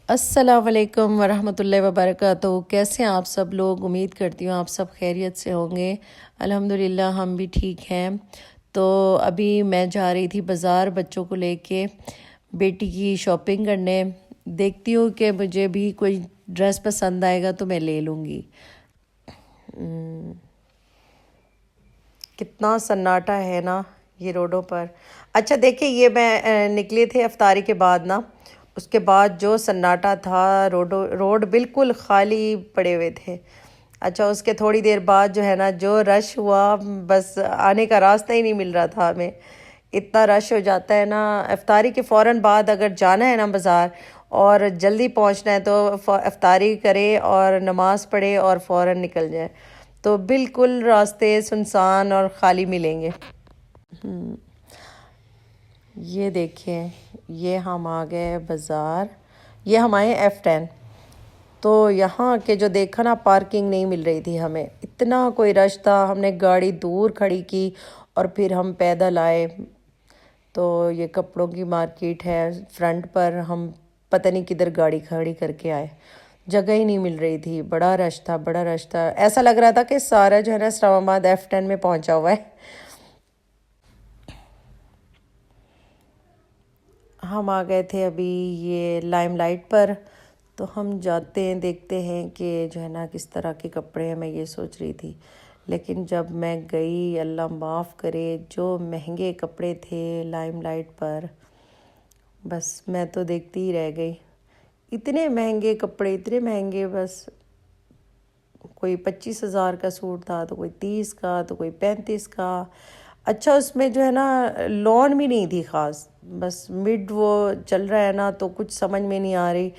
अस्सलामुअलैकुम वरहमतुल्लाहि वबरकातुहू। कैसे हैं आप सब लोग? उम्मीद करती हूँ आप सब खैरियत से होंगे। अल्हम्दुलिल्लाह हम भी ठीक हैं। तो अभी मैं जा रही थी बाज़ार बच्चों को लेके बेटी की शॉपिंग करने। देखती हूँ कि मुझे भी कोई ड्रेस पसंद आएगा तो मैं ले लूँगी। कितना सन्नाटा है ना ये रोडों पर। अच्छा देखिए, ये मैं निकले थे अफ्तारी के बाद ना, उसके बाद जो सन्नाटा था, रोड बिल्कुल खाली पड़े हुए थे। अच्छा उसके थोड़ी देर बाद जो है ना, जो रश हुआ, बस आने का रास्ता ही नहीं मिल रहा था हमें। इतना रश हो जाता है ना। इफ्तारी के फ़ौरन बाद अगर जाना है ना बाज़ार और जल्दी पहुंचना है तो इफ्तारी करे और नमाज़ पढ़े और फ़ौरन निकल जाए, तो बिल्कुल रास्ते सुनसान और ख़ाली मिलेंगे। ये देखिए, ये हम आ गए बाज़ार। ये हम आए F10। तो यहाँ के जो देखा ना, पार्किंग नहीं मिल रही थी हमें, इतना कोई रश था। हमने गाड़ी दूर खड़ी की और फिर हम पैदल आए। तो ये कपड़ों की मार्केट है फ्रंट पर, हम पता नहीं किधर गाड़ी खड़ी करके आए, जगह ही नहीं मिल रही थी। बड़ा रश था, बड़ा रश था। ऐसा लग रहा था कि सारा जो है ना इस्लामाबाद F10 में पहुंचा हुआ है। हम आ गए थे अभी ये लाइमलाइट पर। तो हम जाते हैं, देखते हैं कि जो है ना किस तरह के कपड़े हैं। मैं ये सोच रही थी, लेकिन जब मैं गई, अल्लाह माफ़ करे, जो महंगे कपड़े थे लाइमलाइट पर, बस मैं तो देखती ही रह गई। इतने महंगे कपड़े, इतने महंगे। बस कोई 25,000 का सूट था, तो कोई 30 का, तो कोई 35 का। अच्छा उसमें जो है ना लॉन भी नहीं थी ख़ास, बस मिड वो चल रहा है ना, तो कुछ समझ में नहीं आ रही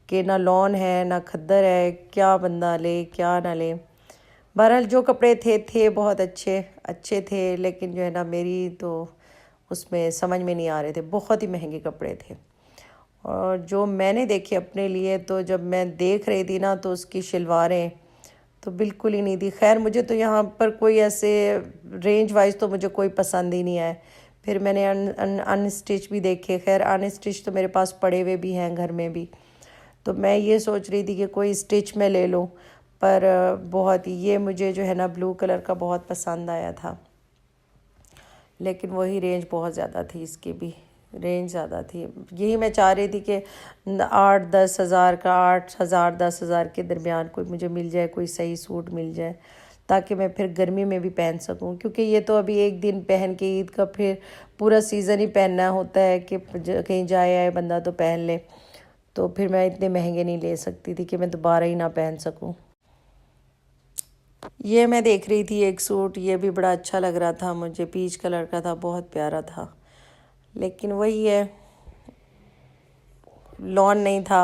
कि ना लॉन है ना खद्दर है, क्या बंदा ले क्या ना ले। बहरहाल जो कपड़े थे बहुत अच्छे अच्छे थे, लेकिन जो है ना मेरी तो उसमें समझ में नहीं आ रहे थे, बहुत ही महंगे कपड़े थे। और जो मैंने देखे अपने लिए, तो जब मैं देख रही थी ना, तो उसकी शलवारें तो बिल्कुल ही नहीं थी। खैर मुझे तो यहाँ पर कोई ऐसे रेंज वाइज तो मुझे कोई पसंद ही नहीं आया। फिर मैंने अनस्टिच भी देखे। खैर अनस्टिच तो मेरे पास पड़े हुए भी हैं घर में भी। तो मैं ये सोच रही थी कि कोई स्टिच में ले लूँ, पर बहुत ही ये मुझे जो है ना ब्लू कलर का बहुत पसंद आया था, लेकिन वही रेंज बहुत ज़्यादा थी, इसकी भी रेंज ज़्यादा थी। यही मैं चाह रही थी कि 8-10 हज़ार का, 8 हज़ार 10 हज़ार के दरमियान कोई मुझे मिल जाए, कोई सही सूट मिल जाए, ताकि मैं फिर गर्मी में भी पहन सकूं। क्योंकि ये तो अभी एक दिन पहन के ईद का फिर पूरा सीज़न ही पहनना होता है कि कहीं जाए आए बंदा तो पहन ले। तो फिर मैं इतने महंगे नहीं ले सकती थी कि मैं दोबारा ही ना पहन सकूं। ये मैं देख रही थी एक सूट, ये भी बड़ा अच्छा लग रहा था मुझे, पीच कलर का था, बहुत प्यारा था। लेकिन वही है, लॉन नहीं था।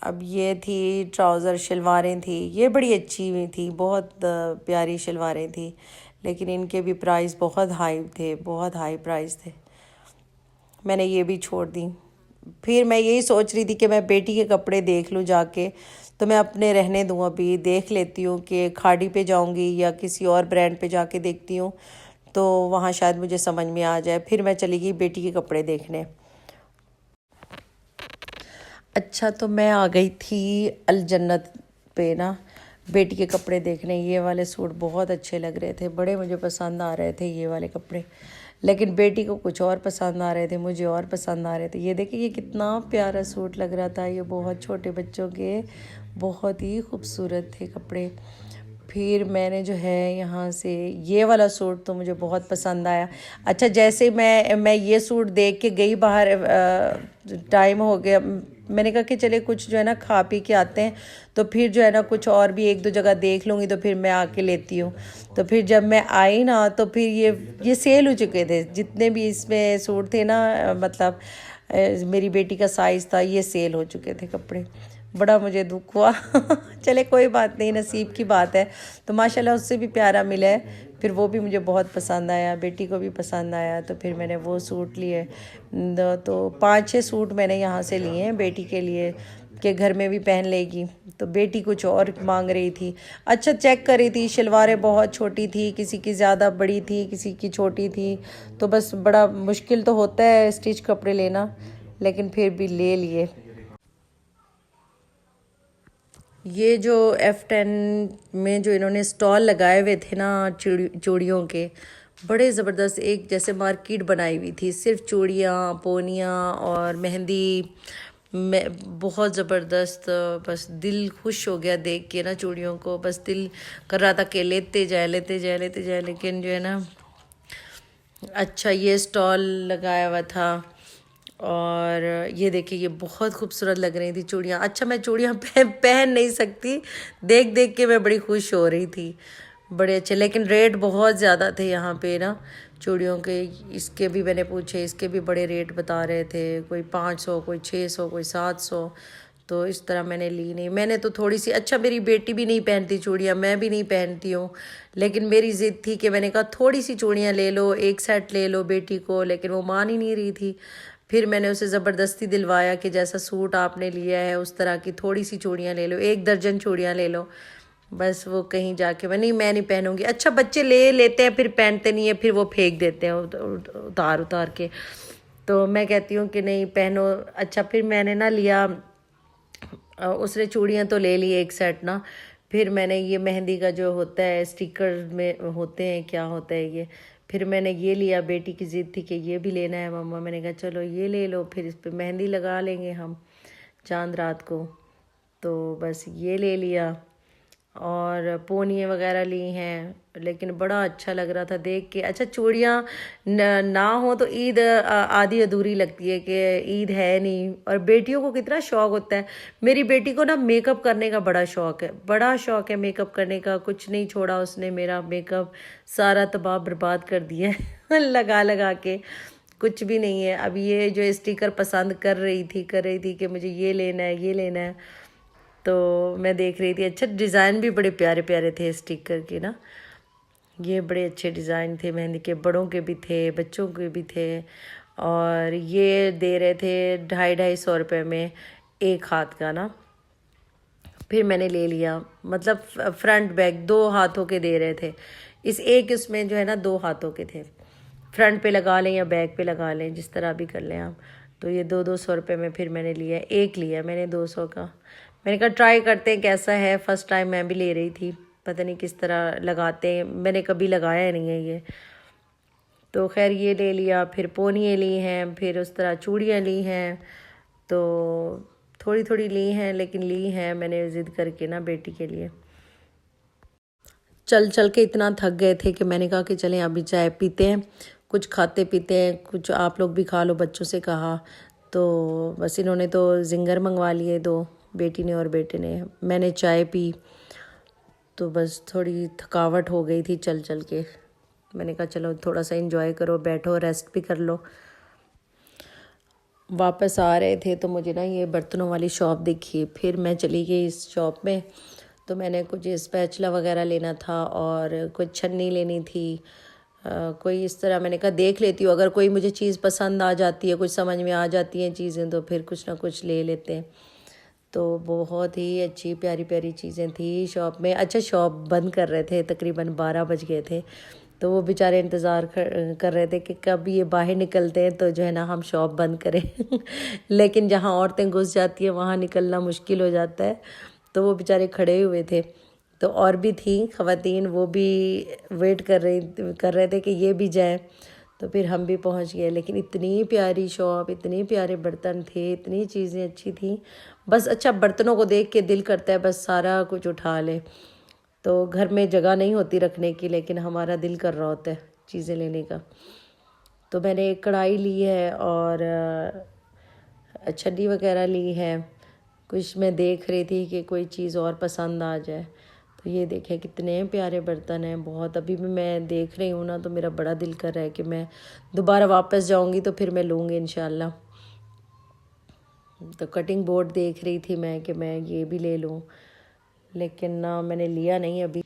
अब ये थी ट्राउज़र, शलवारें थी, ये बड़ी अच्छी हुई थी, बहुत प्यारी शलवारें थी, लेकिन इनके भी प्राइस बहुत हाई थे, बहुत हाई प्राइस थे। मैंने ये भी छोड़ दी। फिर मैं यही सोच रही थी कि मैं बेटी के कपड़े देख लूँ जाके, तो मैं अपने रहने दूँ, अभी देख लेती हूँ कि खाड़ी पे जाऊँगी या किसी और ब्रांड पे जाके देखती हूँ, तो वहाँ शायद मुझे समझ में आ जाए। फिर मैं चली गई बेटी के कपड़े देखने। अच्छा तो मैं आ गई थी अल जन्नत पे ना, बेटी के कपड़े देखने। ये वाले सूट बहुत अच्छे लग रहे थे, बड़े मुझे पसंद आ रहे थे ये वाले कपड़े, लेकिन बेटी को कुछ और पसंद आ रहे थे, मुझे और पसंद आ रहे थे। ये देखिए, ये कितना प्यारा सूट लग रहा था, ये बहुत छोटे बच्चों के, बहुत ही खूबसूरत थे कपड़े। फिर मैंने जो है यहाँ से ये वाला सूट तो मुझे बहुत पसंद आया। अच्छा जैसे मैं ये सूट देख के गई बाहर, टाइम हो गया, मैंने कहा कि चले कुछ जो है ना खा पी के आते हैं, तो फिर जो है ना कुछ और भी एक दो जगह देख लूँगी, तो फिर मैं आके लेती हूँ। तो फिर जब मैं आई ना, तो फिर ये सेल हो चुके थे जितने भी इसमें सूट थे ना, मतलब मेरी बेटी का साइज़ था, ये सेल हो चुके थे कपड़े। बड़ा मुझे दुख हुआ। चले कोई बात नहीं, नसीब की बात है। तो माशाल्लाह उससे भी प्यारा मिला है, फिर वो भी मुझे बहुत पसंद आया, बेटी को भी पसंद आया, तो फिर मैंने वो सूट लिए। तो 5-6 सूट मैंने यहाँ से लिए हैं बेटी के लिए, कि घर में भी पहन लेगी। तो बेटी कुछ और मांग रही थी। अच्छा चेक कर रही थी, शलवारें बहुत छोटी थी, किसी की ज़्यादा बड़ी थी, किसी की छोटी थी। तो बस बड़ा मुश्किल तो होता है स्टिच कपड़े लेना, लेकिन फिर भी ले लिए। ये जो F10 में जो इन्होंने स्टॉल लगाए हुए थे ना चूड़ियों के, बड़े ज़बरदस्त, एक जैसे मार्केट बनाई हुई थी, सिर्फ चूड़ियाँ, पोनियाँ और मेहंदी में, बहुत ज़बरदस्त। बस दिल खुश हो गया देख के ना चूड़ियों को, बस दिल कर रहा था कि लेते जाए लेते जाए लेते जाए, लेकिन जो है ना, अच्छा ये स्टॉल लगाया हुआ था। और ये देखिए, ये बहुत खूबसूरत लग रही थी चूड़ियाँ। अच्छा मैं चूड़ियाँ पहन नहीं सकती, देख देख के मैं बड़ी खुश हो रही थी, बड़े अच्छे, लेकिन रेट बहुत ज़्यादा थे यहाँ पे ना चूड़ियों के। इसके भी मैंने पूछे, इसके भी बड़े रेट बता रहे थे, कोई 500, कोई 600, कोई 700। तो इस तरह मैंने ली नहीं, मैंने तो थोड़ी सी, अच्छा मेरी बेटी भी नहीं पहनती चूड़ियाँ, मैं भी नहीं पहनती हूँ, लेकिन मेरी ज़िद थी कि मैंने कहा थोड़ी सी चूड़ियाँ ले लो, एक सेट ले लो बेटी को, लेकिन वो मान ही नहीं रही थी। फिर मैंने उसे ज़बरदस्ती दिलवाया कि जैसा सूट आपने लिया है उस तरह की थोड़ी सी चूड़ियाँ ले लो, 1 दर्जन चूड़ियाँ ले लो। बस वो कहीं जाके मैं नहीं पहनूंगी। अच्छा बच्चे ले लेते हैं, फिर पहनते नहीं है, फिर वो फेंक देते हैं उतार उतार के। तो मैं कहती हूँ कि नहीं पहनो। अच्छा फिर मैंने ना लिया, उसने चूड़ियाँ तो ले ली एक सेट ना, फिर मैंने ये मेहंदी का जो होता है स्टिकर में होते हैं, क्या होता है ये, फिर मैंने ये लिया। बेटी की ज़िद थी कि ये भी लेना है मम्मा, मैंने कहा चलो ये ले लो, फिर इस पर मेहंदी लगा लेंगे हम चांद रात को। तो बस ये ले लिया, और पोनियाँ वगैरह ली हैं, लेकिन बड़ा अच्छा लग रहा था देख के। अच्छा चूड़ियाँ ना हो तो ईद आधी अधूरी लगती है कि ईद है नहीं। और बेटियों को कितना शौक़ होता है, मेरी बेटी को ना मेकअप करने का बड़ा शौक़ है, बड़ा शौक़ है मेकअप करने का, कुछ नहीं छोड़ा उसने मेरा मेकअप, सारा तबाह बर्बाद कर दिया है लगा लगा के, कुछ भी नहीं है। अब ये जो स्टिकर पसंद कर रही थी कि मुझे ये लेना है ये लेना है, तो मैं देख रही थी। अच्छा डिज़ाइन भी बड़े प्यारे प्यारे थे स्टिकर के ना, ये बड़े अच्छे डिज़ाइन थे मेहंदी के, बड़ों के भी थे बच्चों के भी थे। और ये दे रहे थे 250-250 में एक हाथ का ना। फिर मैंने ले लिया, मतलब फ्रंट बैक 2 हाथों के दे रहे थे, इस एक इसमें जो है ना 2 हाथों के थे, फ्रंट पे लगा लें या बैक पे लगा लें, जिस तरह भी कर लें आप। तो ये 200-200 में फिर मैंने लिया, एक लिया मैंने 200 का। मैंने कहा ट्राई करते हैं कैसा है, फ़र्स्ट टाइम मैं भी ले रही थी, पता नहीं किस तरह लगाते हैं, मैंने कभी लगाया नहीं है ये। तो खैर ये ले लिया, फिर पोनियाँ ली हैं, फिर उस तरह चूड़ियाँ ली हैं, तो थोड़ी थोड़ी ली हैं, लेकिन ली हैं मैंने ज़िद करके ना बेटी के लिए। चल चल के इतना थक गए थे कि मैंने कहा कि चलें अभी चाय पीते हैं, कुछ खाते पीते हैं, कुछ आप लोग भी खा लो, बच्चों से कहा। तो बस इन्होंने तो जिंगर मंगवा लिए 2, बेटी ने और बेटे ने, मैंने चाय पी। तो बस थोड़ी थकावट हो गई थी चल चल के, मैंने कहा चलो थोड़ा सा एंजॉय करो, बैठो रेस्ट भी कर लो। वापस आ रहे थे तो मुझे ना ये बर्तनों वाली शॉप दिखी, फिर मैं चली गई इस शॉप में। तो मैंने कुछ स्पैचुला वगैरह लेना था और कुछ छन्नी लेनी थी, कोई इस तरह। मैंने कहा देख लेती हूँ, अगर कोई मुझे चीज़ पसंद आ जाती है, कुछ समझ में आ जाती हैं चीज़ें, तो फिर कुछ ना कुछ ले लेते हैं। तो बहुत ही अच्छी प्यारी प्यारी चीज़ें थी शॉप में। अच्छा शॉप बंद कर रहे थे, तकरीबन 12 बज गए थे, तो वो बेचारे इंतज़ार कर रहे थे कि कब ये बाहर निकलते हैं तो जो है ना हम शॉप बंद करें लेकिन जहाँ औरतें घुस जाती हैं वहाँ निकलना मुश्किल हो जाता है, तो वो बेचारे खड़े हुए थे। तो और भी थी ख़वातीन, वो भी वेट कर रहे थे कि ये भी जाएं। तो फिर हम भी पहुंच गए, लेकिन इतनी प्यारी शॉप, इतने प्यारे बर्तन थे, इतनी चीज़ें अच्छी थी। बस अच्छा बर्तनों को देख के दिल करता है बस सारा कुछ उठा ले, तो घर में जगह नहीं होती रखने की, लेकिन हमारा दिल कर रहा होता है चीज़ें लेने का। तो मैंने एक कढ़ाई ली है और छन्नी वगैरह ली है। कुछ मैं देख रही थी कि कोई चीज़ और पसंद आ जाए, तो ये देखें कितने प्यारे बर्तन हैं बहुत। अभी भी मैं देख रही हूँ ना, तो मेरा बड़ा दिल कर रहा है कि मैं दोबारा वापस जाऊँगी तो फिर मैं लूँगी इंशाल्लाह। तो कटिंग बोर्ड देख रही थी मैं कि मैं ये भी ले लूँ, लेकिन ना मैंने लिया नहीं अभी।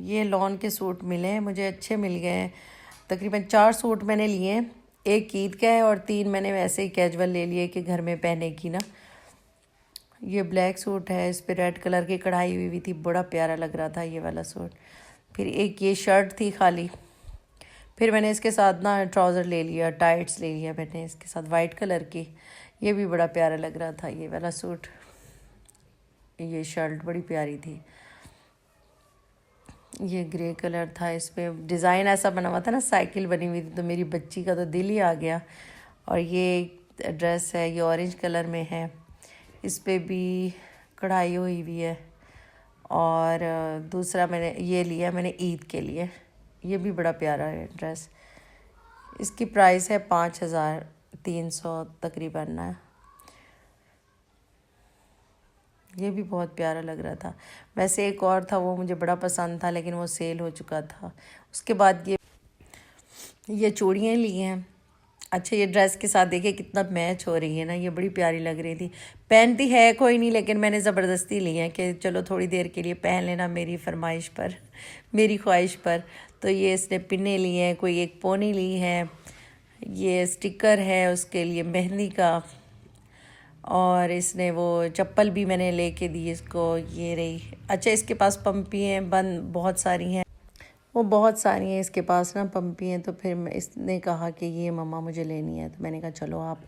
ये लॉन के सूट मिले हैं मुझे, अच्छे मिल गए हैं। तकरीबन 4 सूट मैंने लिए हैं, एक ईद का है और 3 मैंने वैसे ही कैजुअल ले लिए कि घर में पहने की ना। ये ब्लैक सूट है, इस पे रेड कलर की कढ़ाई हुई थी, बड़ा प्यारा लग रहा था ये वाला सूट। फिर एक ये शर्ट थी खाली, फिर मैंने इसके साथ ना ट्राउज़र ले लिया, टाइट्स ले लिया मैंने इसके साथ वाइट कलर की, ये भी बड़ा प्यारा लग रहा था ये वाला सूट। ये शर्ट बड़ी प्यारी थी, ये ग्रे कलर था, इस पर डिज़ाइन ऐसा बना हुआ था ना, साइकिल बनी हुई थी, तो मेरी बच्ची का तो दिल ही आ गया। और ये ड्रेस है, ये ऑरेंज कलर में है, इस पे भी कढ़ाई हुई हुई है। और दूसरा मैंने ये लिया मैंने ईद के लिए, ये भी बड़ा प्यारा है ड्रेस। इसकी प्राइस है 5300 तकरीबन ना। ये भी बहुत प्यारा लग रहा था। वैसे एक और था, वो मुझे बड़ा पसंद था लेकिन वो सेल हो चुका था। उसके बाद ये चूड़ियाँ ली हैं। अच्छा, ये ड्रेस के साथ देखिए कितना मैच हो रही है ना, ये बड़ी प्यारी लग रही थी। पहनती है कोई नहीं, लेकिन मैंने ज़बरदस्ती ली है कि चलो थोड़ी देर के लिए पहन लेना, मेरी फरमाइश पर, मेरी ख्वाहिश पर। तो ये इसने पिन्ने लिए हैं, कोई एक पोनी ली है, ये स्टिकर है उसके लिए मेहंदी का, और इसने वो चप्पल भी मैंने लेके दी इसको, ये रही। अच्छा, इसके पास पम्पी हैं, बंद बहुत सारी हैं, वो बहुत सारी हैं इसके पास ना पम्पी हैं। तो फिर इसने कहा कि ये मम्मा मुझे लेनी है, तो मैंने कहा चलो आप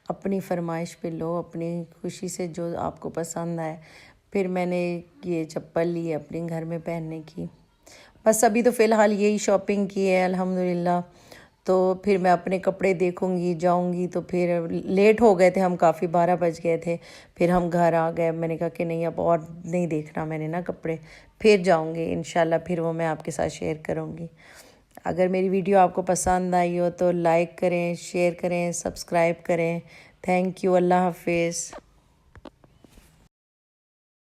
अपनी फरमाइश पे लो, अपनी खुशी से जो आपको पसंद आए। फिर मैंने ये चप्पल ली अपने घर में पहनने की। बस अभी तो फ़िलहाल यही शॉपिंग की है अल्हम्दुलिल्लाह। तो फिर मैं अपने कपड़े देखूंगी, जाऊंगी। तो फिर लेट हो गए थे हम, काफ़ी 12 बज गए थे। फिर हम घर आ गए, मैंने कहा कि नहीं अब और नहीं देखना मैंने ना कपड़े, फिर जाऊंगी इंशाल्लाह, फिर वो मैं आपके साथ शेयर करूंगी। अगर मेरी वीडियो आपको पसंद आई हो तो लाइक करें, शेयर करें, सब्सक्राइब करें। थैंक यू, अल्लाह हाफिज़।